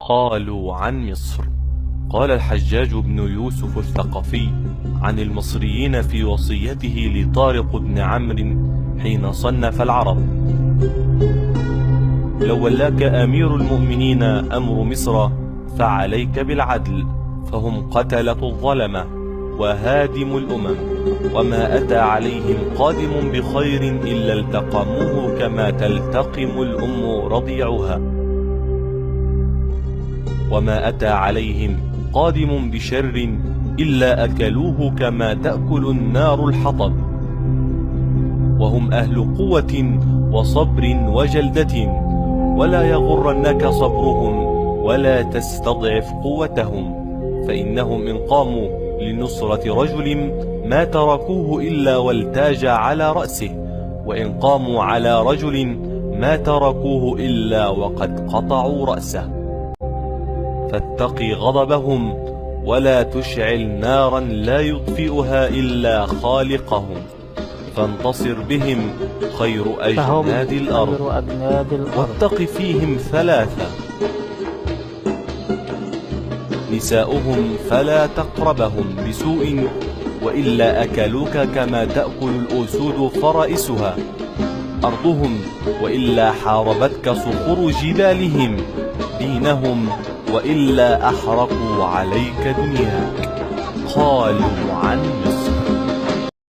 قالوا عن مصر. قال الحجاج بن يوسف الثقفي عن المصريين في وصيته لطارق بن عمرو حين صنف العرب: لو ولاك أمير المؤمنين أمر مصر فعليك بالعدل، فهم قتلة الظلمة وهادم الأمم، وما أتى عليهم قادم بخير إلا التقموه كما تلتقم الأم رضيعها، وما أتى عليهم قادم بشر إلا أكلوه كما تأكل النار الحطب، وهم أهل قوة وصبر وجلدة، ولا يغرنك صبرهم ولا تستضعف قوتهم، فإنهم إن قاموا لنصرة رجل ما تركوه إلا والتاج على رأسه، وإن قاموا على رجل ما تركوه إلا وقد قطعوا رأسه. فاتقي غضبهم ولا تشعل نارا لا يطفئها إلا خالقهم، فانتصر بهم خير أجناد الأرض، واتق فيهم ثلاثة: نساؤهم فلا تقربهم بسوء وإلا أكلوك كما تأكل الأسود فرائسها، أرضهم وإلا حاربتك صخور جبالهم، دينهم وإلا أحرقوا عليك دنياك. قالوا عن